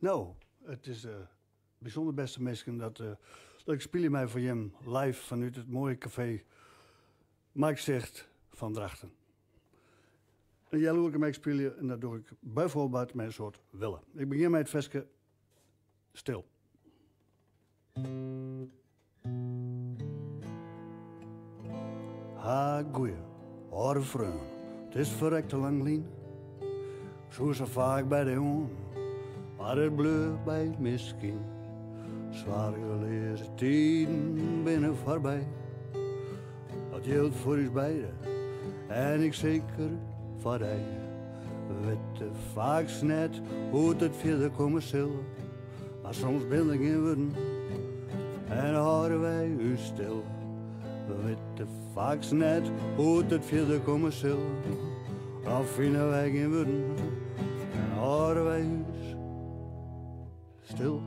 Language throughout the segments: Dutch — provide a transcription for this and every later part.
Nou, het is bijzonder beste mensen dat ik speel mij voor hem live vanuit het mooie café Mike Zegt van Drachten. En jij loer ik mij spelen en dat doe ik bijvoorbeeld met een soort willen. Ik begin met het versje Stil. Ha, goeie, oude vriend, het is verrekte lang lien. Zo zo vaak bij de jongen, maar het bleef bij het misschien. Zwaar gelezen tijden binnen voorbij. Dat geldt voor ons beiden en ik zeker voor jou. We weten vaak net hoe het verder komen zal. Maar soms ben ik in woorden en houden wij u stil. We weten vaak net hoe het verder komen zal. Dan vinden wij geen woorden en houden wij u stil.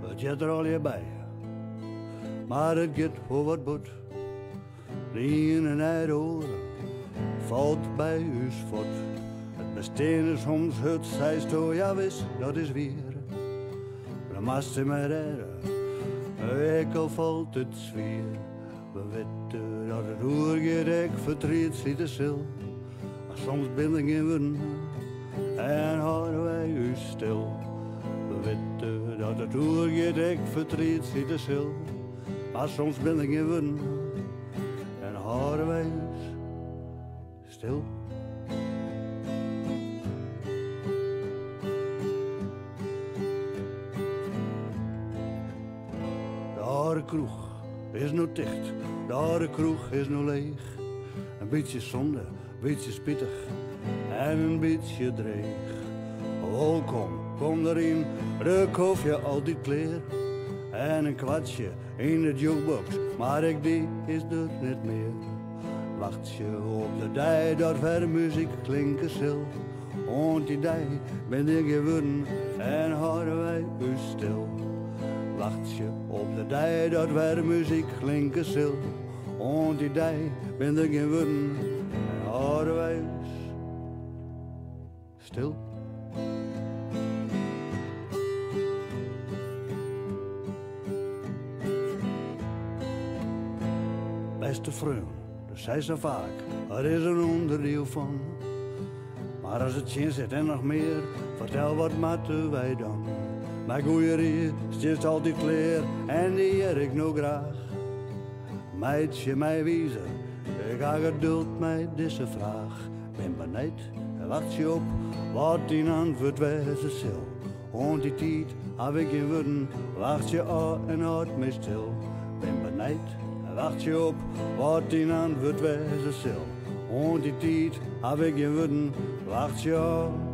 Het zit er al hierbij, maar het gaat voor wat bot. De ene naar de oren valt bij uw voet. Het bestaan is soms het zijst, oh ja wist, dat is weer. Dan mast ze mij redden, ik al valt het zwier. We weten dat het oergerek verdriet ziet de sil. Maar soms ben ik in woorden en houden wij u stil. We weten dat het oergerek verdriet ziet de sil. Maar soms ben ik in woorden en houden wij u stil. De oude kroeg is nu dicht, de oude kroeg is nu leeg. Een beetje zonde, een beetje spittig en een beetje dreig. Welkom, kom erin, ruk of je altijd kleer. En een kwartje in de jukebox, maar ik die is er niet meer. Wacht je op de dag dat ver muziek klinken zal. Want die dag ben ik geworden en houden wij u stil. Wacht je op de dag dat ver muziek klinken zal. Want die dag ben ik geworden en houden wij u stil. Beste vriend, dat zei ze vaak, er is een onderdeel van. Maar als het zin zit en nog meer, vertel wat matten wij dan. Mijn goeie rier stiert altijd kleer en die eer ik nou graag. Meidje, mij wiezen, ik ga geduld met deze vraag. Ben benijd, wacht je op wat die antwoord wezen zal. Want die tijd heb ik in woorden, wacht je aan en houd me stil. Ben benijd, wacht je op wat die antwoord wezen zal. Want die tijd heb ik in woorden, wacht je aan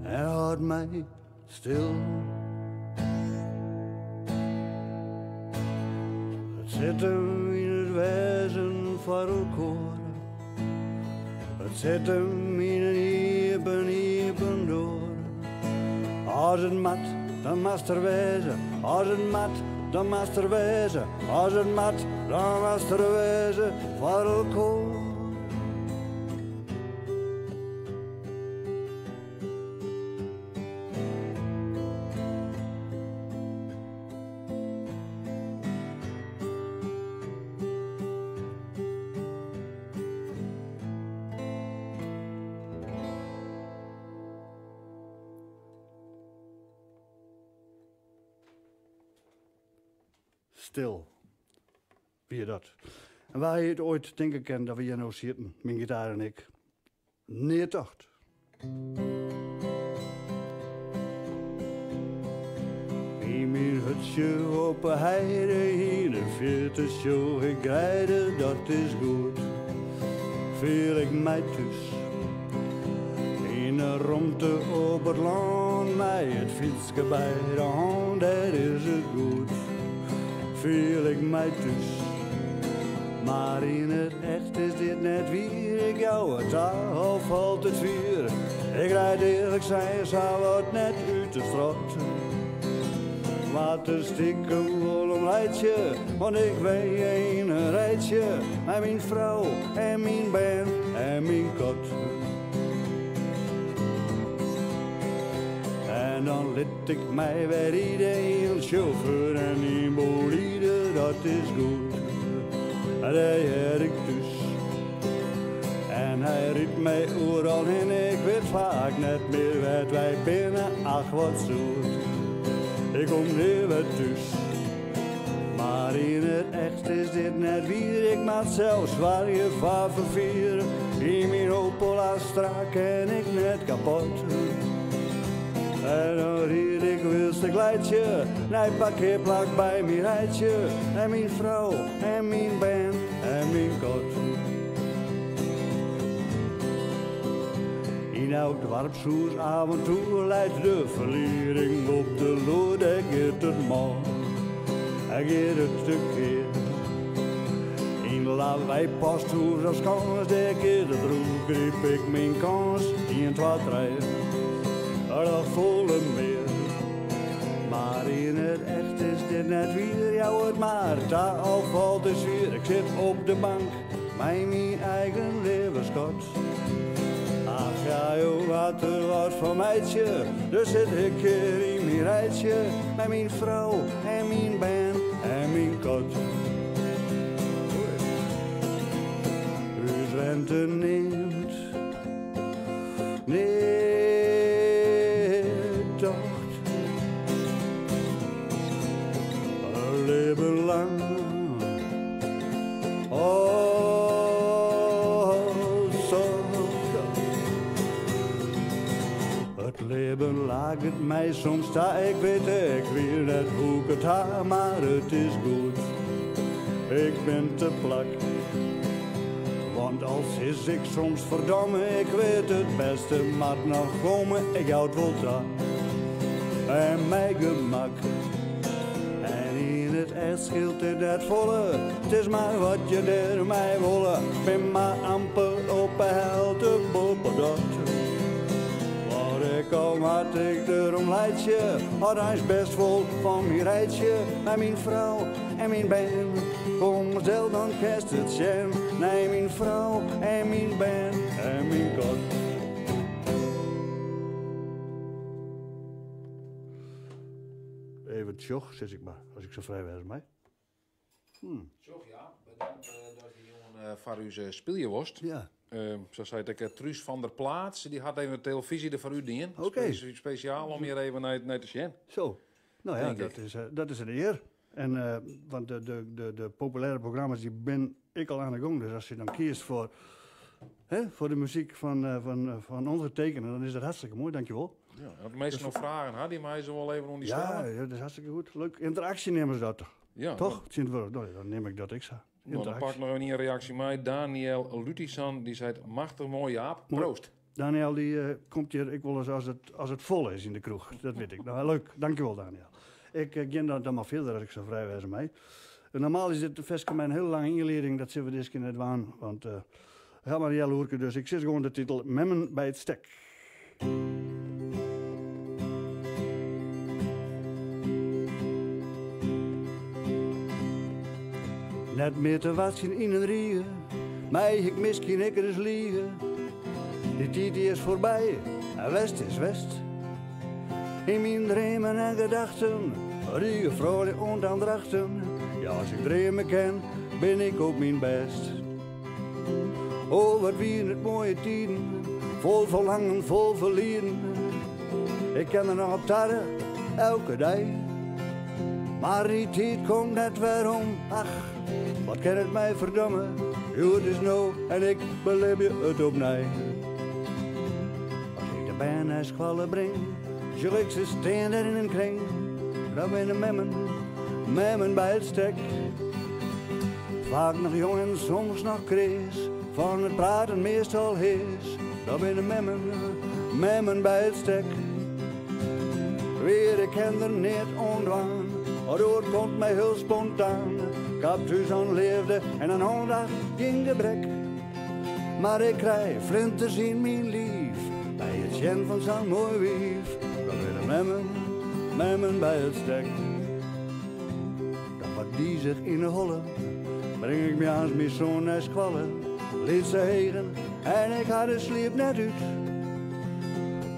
en houd mij stil. Het zit hem in het wezen voor elkaar. Het zit hem in een hiepen door. Als het mat, dan mast er wezen. Als het mat, dan mast er wezen. Als het mat, dan mast er wezen voor elkaar. Stil. Wie je dat? En waar je het ooit denken kan dat we hier nou zitten, mijn gitaar en ik. Nee, toch. In mijn hutje op een heide, in een 40 show, ik rijden, dat is goed. Veel ik mij thuis. In een romte op het land, mij het fietsje bij de hand, dat is het goed. Viel ik mij thuis. Maar in het echt is dit net wie ik jou het taal valt het vuur. Ik rijd eerlijk zijn, zou het net uit de straat. wat te stikken wil een rijtje, want ik weet een rijtje met mijn vrouw en mijn band en mijn kot. En dan liet ik mij weer iedereen chauffeur en een bolide, dat is goed. En daar had ik dus. En hij riep mij overal en ik weet vaak net meer wat wij binnen, ach wat zoet. Ik kom nu weer thuis, maar in het echt is dit net weer. Ik maak zelfs waar je vaar vervieren, in mijn Opel Astra ken ik net kapot. En dan ried ik wilste glijtje, naar het parkeerplak bij mijn rijtje. En mijn vrouw, en mijn band, en mijn kot. In elk dwarpshoes avontuur leidt de verliering op de lood. Ik geet het man, ik geet het tekeer. In lawaai posthoes als kans, ik geet het roep, riep ik mijn kans. 1, 2, 3. Dat volle meer. Maar in het echt is dit net weer, jou het maar, daar al valt de zwier. Ik zit op de bank, mijn eigen levenskot. Ach ja, joh, wat er was van meidje, dus zit ik hier in mijn rijtje, met mijn vrouw en mijn band en mijn kot. Dus Wente neemt, leven lang. Oh, zo. Het leven laat het mij soms sta, ik weet net hoe ik het ha, maar het is goed. Ik ben te plak. Want als is ik soms verdomme, ik weet het beste, maar nog komen, ik houd wel daar. En mijn gemak. Het echt scheelt in het volle, het is maar wat je er mij willen. Ben maar amper op een helte bopperdot. Waar ik al had ik erom leidje, had hij is best vol van mijn rijtje. Met mijn vrouw en mijn band, kom zelf dan kerst het zijn. Nee, mijn vrouw en mijn band en mijn kot. Even tjoch, zeg ik maar, als ik zo vrij was mij. Tjoch, ja. Bedankt dat die jongen voor uw speelje was. Ja. Zo zei ik, Truus van der Plaats, die had even de televisie er voor u dienen. Oké. Speciaal om hier even naar te zien. Zo, nou ja, dat is een eer. En, want de populaire programma's die ben ik al aan de gang. Dus als je dan kiest voor de muziek van ondertekenen, dan is dat hartstikke mooi, dankjewel. Ja, als de mensen nog vragen had, die mij zo wel even om die stellen. Ja, dat is hartstikke goed. Leuk. Interactie nemen ze dat toch? Ja. Toch? Dan neem ik dat extra. Nou, dan pak ik nog even een reactie mee. Daniel Lutisan, die zei, machtig mooi Jaap, proost. Daniel, die komt hier, ik wil eens als het vol is in de kroeg. Dat weet ik. Nou, leuk. Dankjewel, Daniel. Ik ga dan maar verder als ik zo vrij was mij. Normaal is dit vestje mijn hele lange inleiding. Dat zullen we deze keer net waan. Want ga maar jelle hoorken. Dus ik zet gewoon de titel Memmen bij het stek. Net meer te wassen in een rieën, mij ik misschien ik er eens liegen. Die tijd is voorbij, en west is west. In mijn dromen en gedachten, riegen vrolijk ontaandrachten. Ja, als ik dromen ken, ben ik op mijn best. Oh, wat wie het mooie tijden, vol verlangen, vol verliezen. Ik ken er nog op tarre, elke dag. Maar die tijd komt net weer om, ach. Wat kan het mij verdommen? Jo, het is nou en ik beleef je het opnieuw. Als ik de band naar schwallen breng, zul ik ze staan daar in een kring. Dan ben de memmen bij het stek. Vaak nog jong en soms nog krees, van het praten meestal hees. Dan ben de memmen bij het stek. Weer ik ken er niet ondwaan, waardoor komt mij heel spontaan. Ik heb thuis aan leefde en een hondag ging de brek. Maar ik krijg flinters in mijn lief, bij het zien van zo'n mooi wief. Dan willen memmen bij het stek. die zich inhollen. Breng ik me aan mijn zoon naar squallen. Liet ze hegen en ik had de sliep net uit.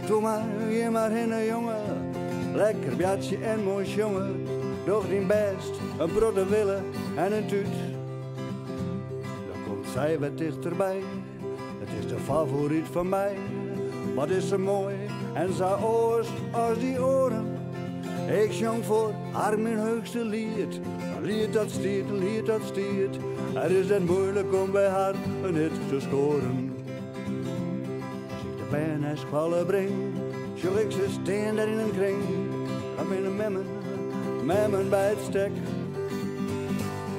Doe maar, je maar heen, jongen. Lekker bjatje en mooi jongen. Doch die best, een broode willen en een tuut. Dan komt zij wat dichterbij. Het is de favoriet van mij. Wat is ze mooi en zo oors als die oren. Ik zong voor haar mijn heugste lied. Een lied dat stiert, een lied dat stiert. Het is het moeilijk om bij haar een hit te scoren. Als ik de pijn naar squallen breng, zul ik ze steen daar in een kring. Dan binnen memmen bij het stek.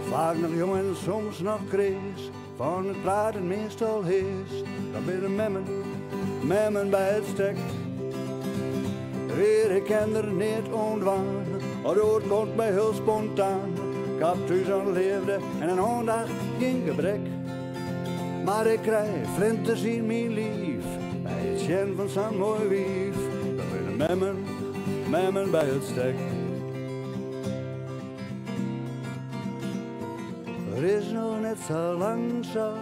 Vaak nog jong en soms nog krees, van het praten meestal hees. Dan binnen memmen bij het stek. Weer, ik ken er niet ontwaan, het woord komt mij heel spontaan. Ik had thuis een leefde en een aandacht geen gebrek. Maar ik krijg flinters in mijn lief, bij het schen van zo'n mooi wief. Dan binnen memmen bij het stek. Er is nog net zo lang zo,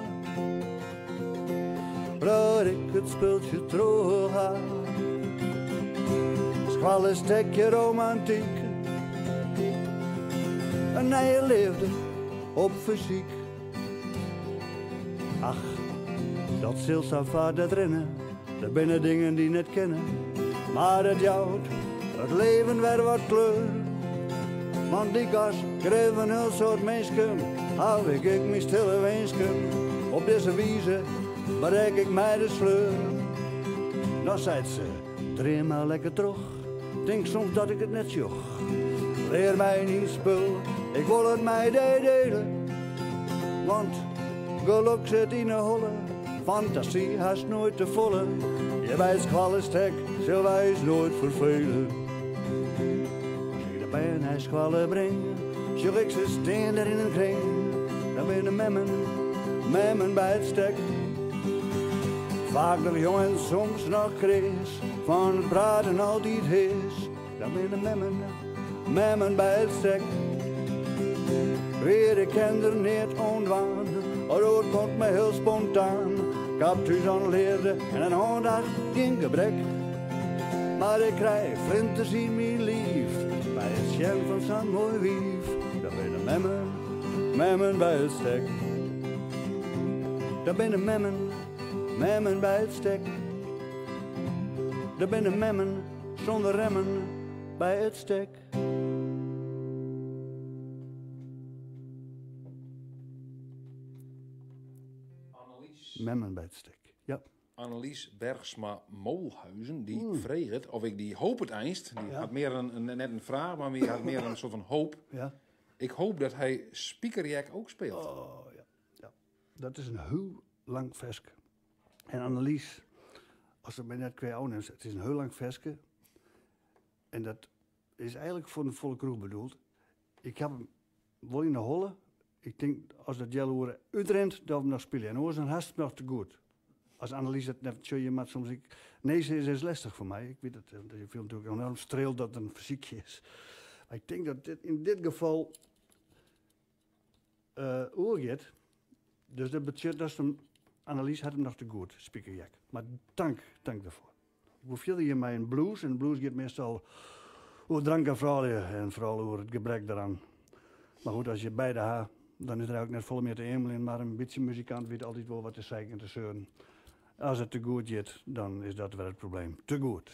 dat ik het speeltje terug ga. Squallen stekje romantiek, een nieuwe liefde op fysiek. Ach, dat zil zo vaart dat rennen, er binnen dingen die net kennen. Maar het jouwt, het leven weer wat kleur. Want die gas kreeg een heel soort mensen, hou ik mijn stille wensken. Op deze wijze bereik ik mij de sleur. Nou zei ze, draai maar lekker terug. Denk soms dat ik het net joch. Leer mij niet spul, ik wil het mij delen. Want geluk zit in een holle, fantasie haast nooit te volle. Je bij squallenstek, zal wij eens nooit vervelen. Als ik de pijn naar squallen breng, zul ik ze steen daar in een kring. Dan binnen memmen bij het stek. Vaak nog jong en soms nog krees, van het praten altijd hees. Dan binnen memmen bij het stek. Weer, ik ken er niet ontwaan, het woord komt mij heel spontaan. Ik had thuis aan leerde en een aandacht geen gebrek. Maar ik krijg flinters in mijn lief, bij het schen van zo'n mooi wief. Dan binnen memmen bij het stek. Dan binnen memmen bij het stek. Dan binnen memmen zonder remmen bij het stek. Memmen bij het stek, ja. Annelies Bergsma-Molhuizen, die vreeg het, of ik die hoop het einst. Die had meer net een vraag, maar die had meer een soort van hoop. Ja. Ik hoop dat hij Spiekerjack ook speelt. Oh, ja. Ja. Dat is een heel lang versje. En Annelies, als het mij net kwijt is, het is een heel lang versje. En dat is eigenlijk voor een volle kroeg bedoeld. Ik heb hem, wil je naar Holle? Ik denk, als dat jelle uitrent, dat we nog spelen. En hoor is een hartstikke nog te goed. Als Annelies het net zo je maar soms ik. Nee, ze is lastig voor mij. Ik weet het. Je viel natuurlijk enorm streelt dat het een fysiekje is. Maar ik denk dat dit, in dit geval oorgeet. Dus dat betekent dat Annelies had hem nog te goed, Spiekerjack. Maar dank daarvoor. Hoeveel je mij een blues? En blues gaat meestal over drank en vrouwen en vooral over het gebrek daaraan. Maar goed, als je beide hebt, dan is er ook net vol meer te hemelen. Maar een beetje muzikant weet altijd wel wat te zeiken en te zeuren. Als het te goed gaat, dan is dat wel het probleem. Te goed.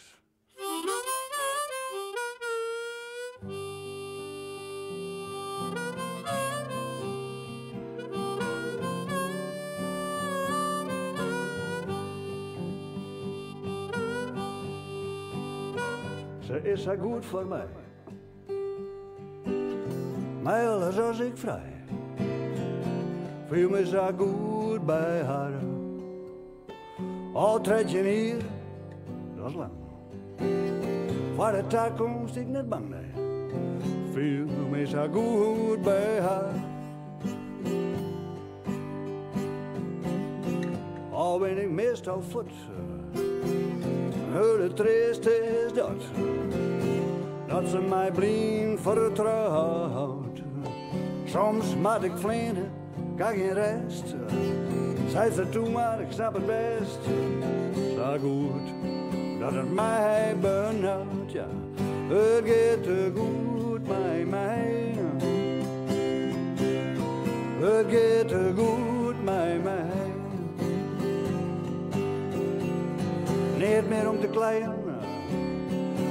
Ze is zo goed voor mij. Maar alles als ik vrij. Voel me zo goed bij haar. Al treed je hier, dat is lang. Voor de toekomst ik niet bang, nee. Voel me zo goed bij haar. Al ben ik meestal voet. Het trieste is dat ze mij blind vertrouwt. Soms moet ik vliegen, kan geen rest. Zei ze toen maar, ik snap het best. Zo goed dat het mij benauwt, ja. Het gaat te goed met mij. Het gaat te goed met mij. Niet meer om te kleien,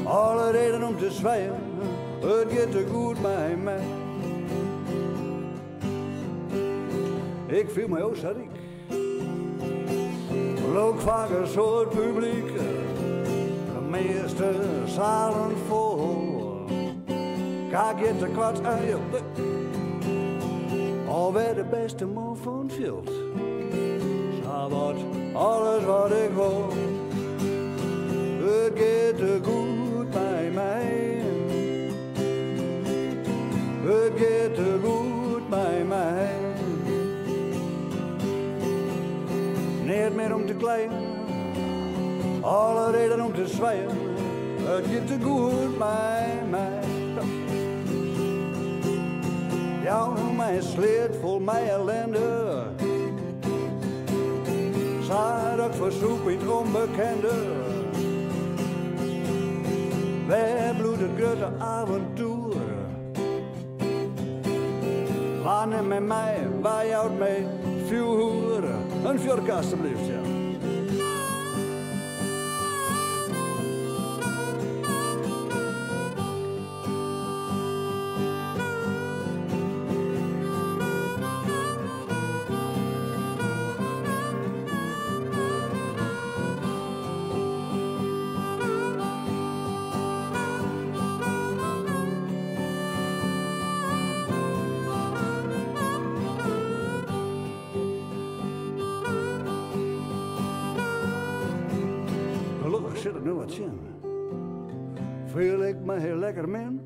alle reden om te zwijgen. Het gaat te goed met mij. Ik voel me ook zo dik. Ook vaak een soort publiek. De meeste zalen vol. Kijk je te kwart aan je blik. Alweer de beste man van het veld. Zo wordt alles wat ik wil. Het gaat te goed bij mij. Het gaat te goed bij mij. Niet meer om te kleien, alle reden om te zwijgen. Het gaat te goed met mij. Ja, mijn sleet vol mijn ellende. Zag ik verzoek in het onbekende. Wij bloeden grote avontuur. Wanneer met mij, waar jou mee, vuur. Een fjorka alsjeblieft, ja. Zit ik nu wat zien? Voel ik me heel lekker min?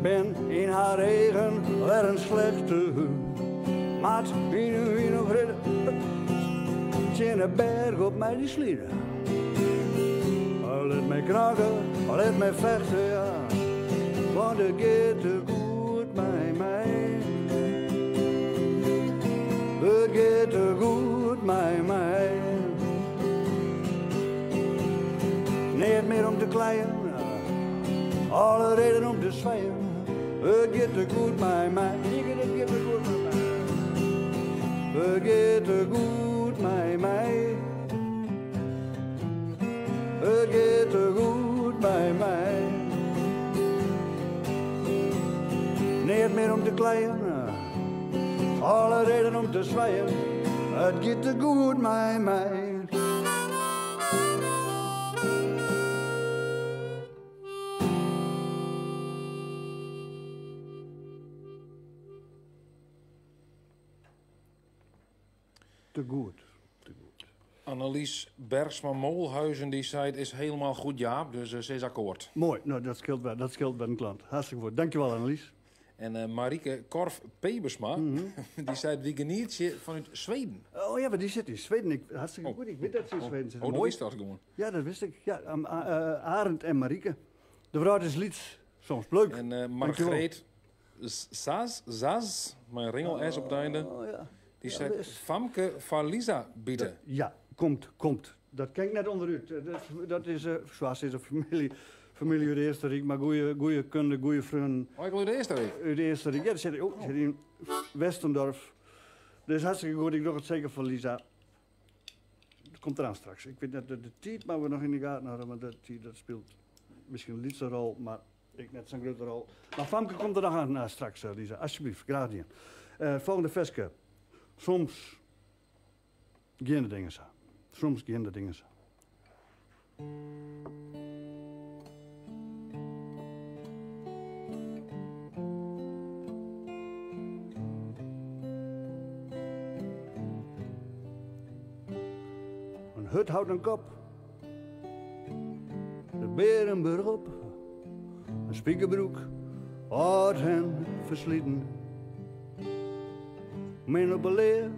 Ben in haar regen weer een slechte maat. Wie nog redden? Tjen een berg op mij die slieden. Laat mij kraken, laat mij vechten, ja. Want het gaat te goed met mij. Het gaat te goed met mij. Niet meer om te kleien, alle reden om te zwijgen. Het gaat te goed met mij. Het gaat te goed met mij. Het gaat te goed met mij. Het gaat te goed met mij. Niet meer om te kleien, alle reden om te zwijgen. Het gaat te goed met mij. Te goed, te goed. Annelies Bergsma-Molhuizen die zei het is helemaal goed, Jaap, dus ze is akkoord. Mooi, nou dat scheelt bij een klant. Hartstikke goed. Dankjewel Annelies. En Marieke Korf-Pebersma, die zei die genietje vanuit Zweden. Oh ja, maar die zit in Zweden. Hartstikke goed, ik weet dat ze in Zweden zit. Oh, dat wist dat gewoon. Ja, dat wist ik. Ja, Arend en Marieke. De vrouw is lied, soms leuk. En Margreet Zaz, mijn ringel S op het einde. Oh ja. Die zei Famke van Lisa bieden. Ja, komt. Dat ken ik net onderuit. Dat is, zoals is een familie uit de Eerste Rijk, maar goede kunde, goede vrienden. Oh, ik wil de eerste week. Uit de Eerste Rijk. Ja, dat zit in Westendorf. Dus hartstikke goed, ik doe het zeker voor Lisa. Dat komt eraan straks. Ik weet net de tijd, maar we nog in de gaten houden, want dat speelt misschien een liedste rol, maar ik net zo'n grote rol. Maar Famke komt er nog aan straks, Lisa. Alsjeblieft, graag gedaan. Volgende versje. Soms gaan de dingen zo. Soms gaan de dingen zo. Een hut houdt een kop. De beren berop. Een spiekerbroek. Oud en versleten. Min op een leer.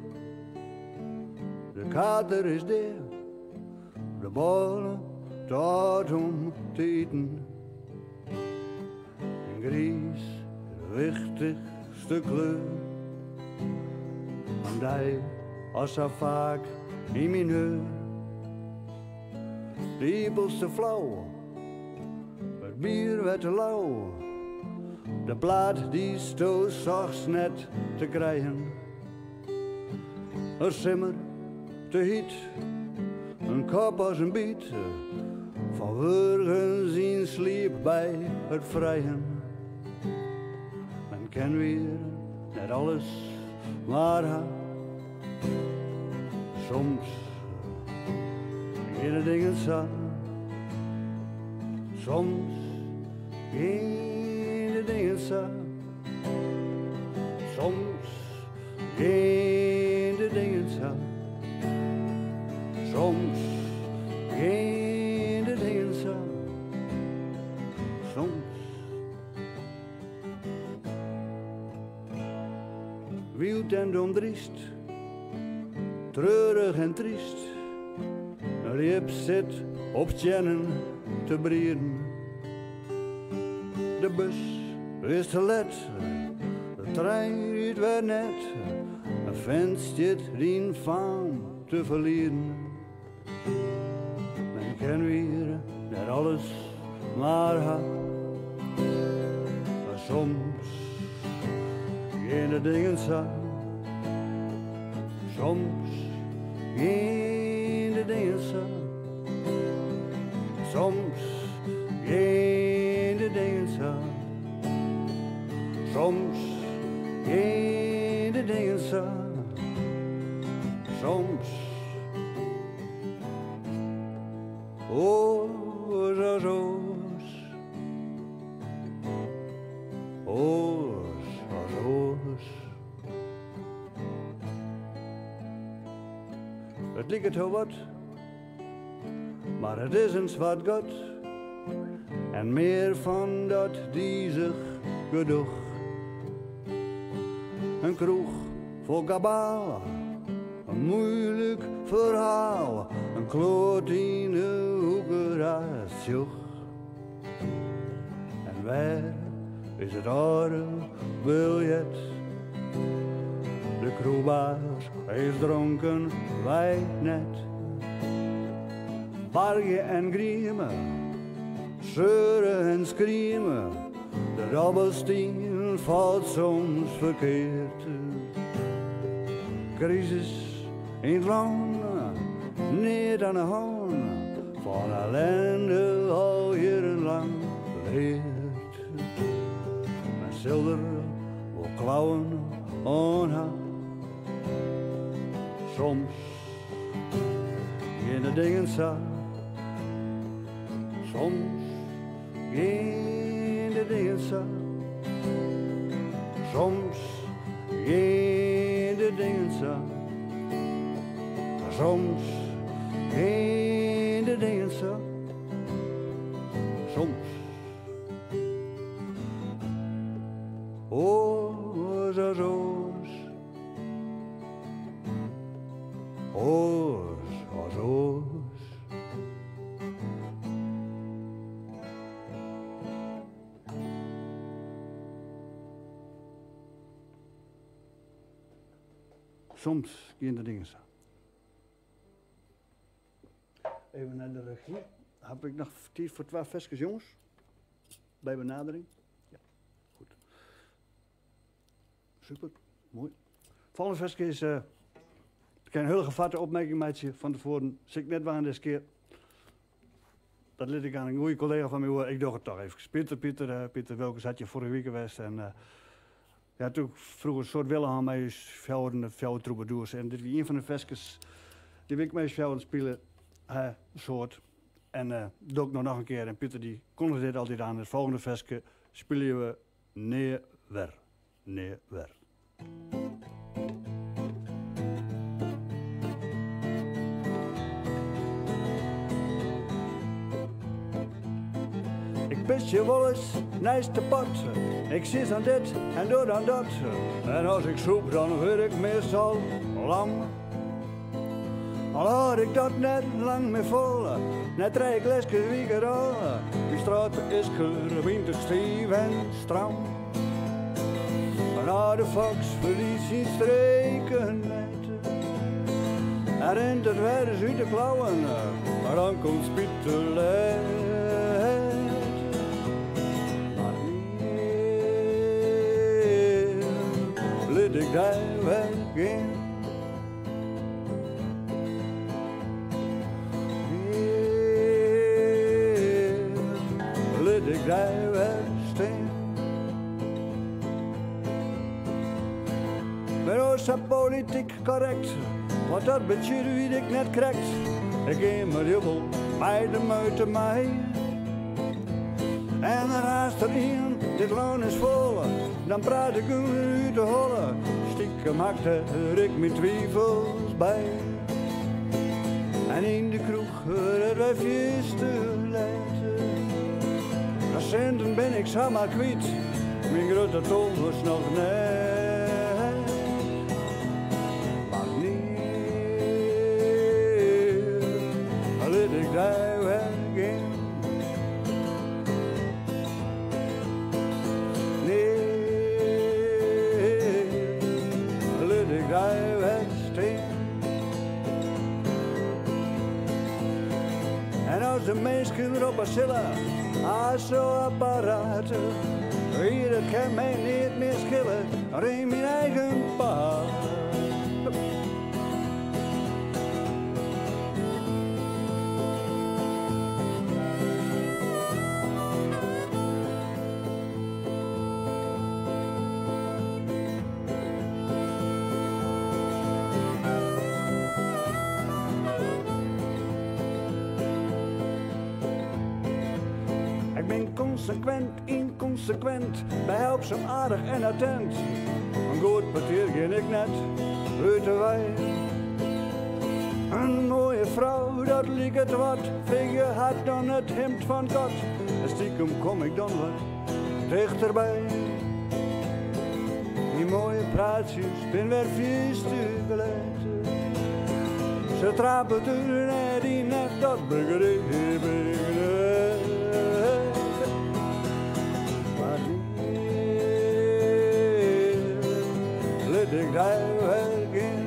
De kater is daar. De ballen tot om te eten. En Gries, het wichtigste stuk kleur. En die als zo vaak in mijn heur. De iepels te flauw, het bier werd te lauw. De plaat die stoot zachts net te krijgen. Een simmer te heet, een kop als een biet. Van wurgen zien sliep bij het vrijen. Men ken weer net alles maar ha. Soms geen de dingen zo. Soms geen de dingen zo. Soms geen de dingen zo. Soms geen de dingen zo. Soms. Wild en domdriest, treurig en triest. Een liep zit op tjennen te brieren. De bus is te let, de trein rijdt weer net. Een vent zit die faam te verliezen. Men ken weer net alles maar ha. Maar soms geen de dingen zo. Soms geen de dingen zo. Soms geen de dingen zo. Soms geen de dingen zo. Soms. Oos als oos. Oos als oos. Het lijkt heel wat, maar het is een zwart God. En meer van dat die zich gedoeg. Een kroeg voor kabaal, een moeilijk verhaal. Een kloot in de hoekeraasjoeg. En waar is het oude biljet? De kroegbaas is dronken, wij net. Bargen en griemen, zeuren en screamen. De dobbelsteen valt soms verkeerd. Crisis in het land, niet aan de hand. Van ellende al jarenlang leert. Met zilver wil klauwen onha. Soms geen de dingen zo. Soms geen de dingen zo. Soms geen de dingen zo. Soms geen de dingen zo. Soms. Oos als oos. Oos als oos. Soms geen de dingen zo. Even naar de regie. Heb ik nog tijd voor 12 versjes, jongens? Bij benadering? Ja, goed. Super, mooi. Volgende versje is... ik heb een heel gevatte opmerking met je van tevoren. Zit ik net waren deze keer. Dat liet ik aan een goede collega van mij horen. Ik doe het toch even. Pieter Wilkens had je vorige week geweest. En ja, toen vroeg een soort willen aan mij fjouwen troubadours. En dit was een van de versjes die ik mee fjouwen spelen. Soort. En doe ik nog een keer. En Pieter die kon dit altijd aan. Het volgende versje spelen we neer weer. Ik pis je wel eens naast de pot. Ik zit aan dit en doe dan dat. En als ik soep, dan word ik meestal lam. Al had ik dat net lang meer vol, net 3 glasjes wieken al. Die straat is gewind, stijf en stram. Een oude fox verliest zijn streken net. Hij rent het weer eens uit de klauwen, maar dan komt Piet te laat. Maar hier liet ik daar weg in. Hier liet ik daar weg staan. Ben ook zo politiek correct, want dat budget wie ik net krijgt. Ik geef me dubbel bij de meute mij. En dan haast erin, dit loon is vol, dan praat ik uit de holle. Stiekem hakte ik mijn twijfels bij. En in de kroeg het wij feesten leiden. Na centen ben ik zomaar kwijt, mijn grote tol was nog net. Ik daar weg in. Nee, laat ik daar weg staan. En als de mensen op een zilla, als zo apparaten, hier dat kan mij niet meer schillen, in mijn eigen paard. Ik ben consequent, inconsequent, behulpzaam, aardig en attent. Een goed partier ging ik net uit de wei. Een mooie vrouw, dat liek het wat, vingje had dan het hemd van God. En stiekem kom ik dan wat dichterbij. Die mooie praatjes, ben weer vies te geleid. Ze trappen er net in net, dat begreep ik. Ik daar weg in.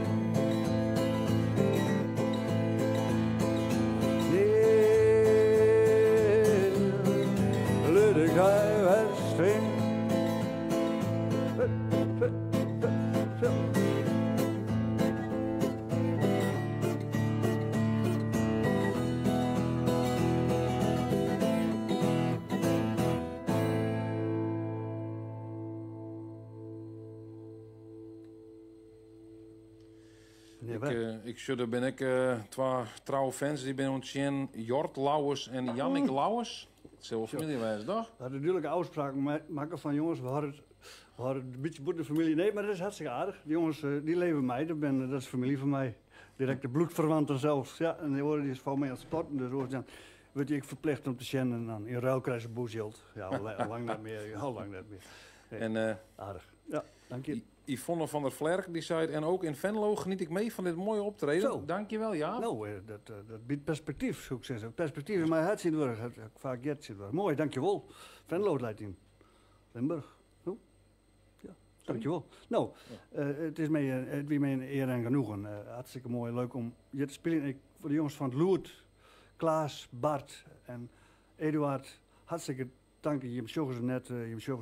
Nee, laat ik daar weg staan. Ik zullen ben ik twee trouwe fans die ben ontzien Jort Lauwers en Jannik Lauwers. Zelf familie wijs, toch? We hadden natuurlijk afspraken maken van jongens, we hadden een beetje boete familie. Nee, maar dat is hartstikke aardig. Die jongens die leven mij, dat is familie van mij. Directe bloedverwanten zelfs. Ja, en die worden van mij aan het sporten, dus dan word ik verplicht om te zenden en dan in ruil krijg je boesjild. Ja, al lang niet meer, al lang niet meer. Nee, En aardig. Ja, dank je. Yvonne van der Vlerk die zei, en ook in Venlo geniet ik mee van dit mooie optreden. Zo. Dankjewel, ja. Nou, dat biedt perspectief, zou ik zeggen. Perspectief in mijn hart zien we, vaak jet zien we. Mooi, dankjewel. Venlo leidt in Limburg. Oh. Ja, dankjewel. Nou, het is mij een eer en genoegen. Hartstikke mooi, leuk om hier te spelen. Voor de jongens van het Loert, Klaas, Bart en Eduard, hartstikke dank je. Je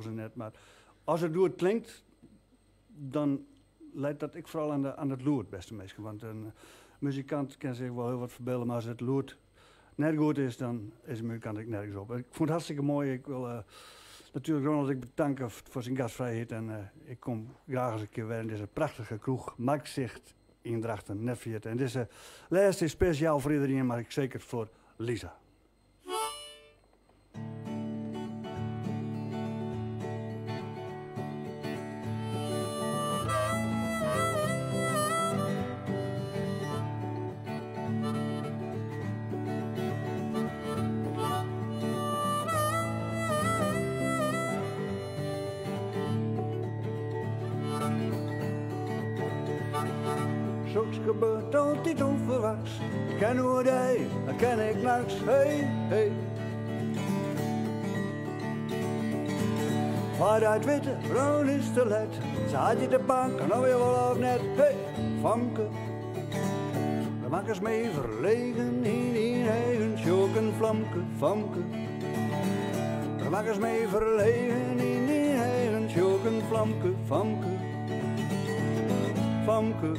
hem net, maar als het Loert klinkt, dan leidt dat ik vooral aan het Loert, beste mensen. Want een muzikant kan zich wel heel wat verbeelden, maar als het Loert net goed is, dan is een muzikant ik nergens op. Ik vond het hartstikke mooi. Ik wil natuurlijk Ronald bedanken voor zijn gastvrijheid. En ik kom graag eens een keer weer in deze prachtige kroeg, Marktzicht in Drachten, net 14. En deze lijst is speciaal voor iedereen, maar ik zeker voor Lisa. Zoals gebeurt altijd onverwachts. Ik ken hoe hij, dan ken ik nachts. Hey, hey. Vanuit witte, bruin is te let. Zat je de bank, nou weer wel of net. Hey, Famke. We maken eens mee verlegen in die eigen sjoken Vlamke, Famke. We maken eens mee verlegen in die eigen sjoken Vlamke, Famke. Famke.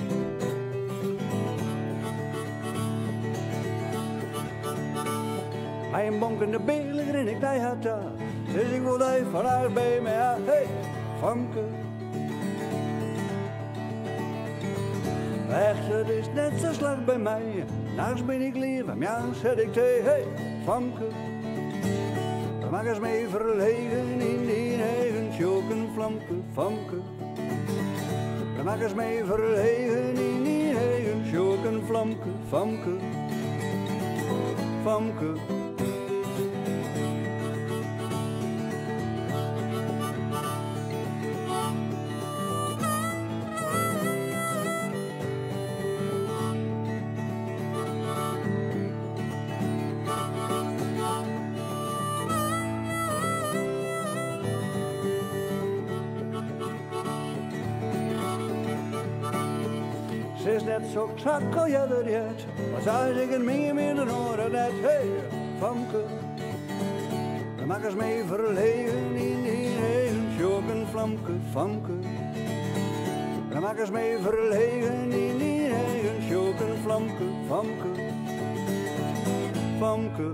Mijn bonkende belen grin ik die had daar. Dus ik wil even vandaag bij mij. Hey, Famke. Echt, het is net zo slag bij mij. Nachts ben ik lief, en ja, zet ik thee. Hey, Famke. We maken eens mee verlegen in die eigen sjoken Vlamke, Famke. We maken eens mee verlegen in die eigen sjoken Vlamke, Famke. Famke. Ze is net zo krak als jij dat jet, maar zij zeggen meer met de oren net. Hey, Famke, we maken eens mee verlegen in die eigen sjoken Vlamke, Famke. We maken eens mee verlegen in die eigen sjoken Vlamke, Famke. Famke,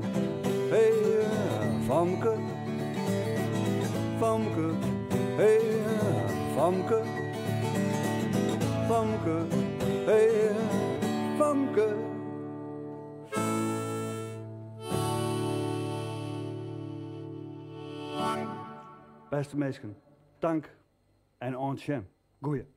hey, Famke. Famke, hey, Famke. Famke. Hey, Famke. Beste mensen, dank en ontjem. Goeie.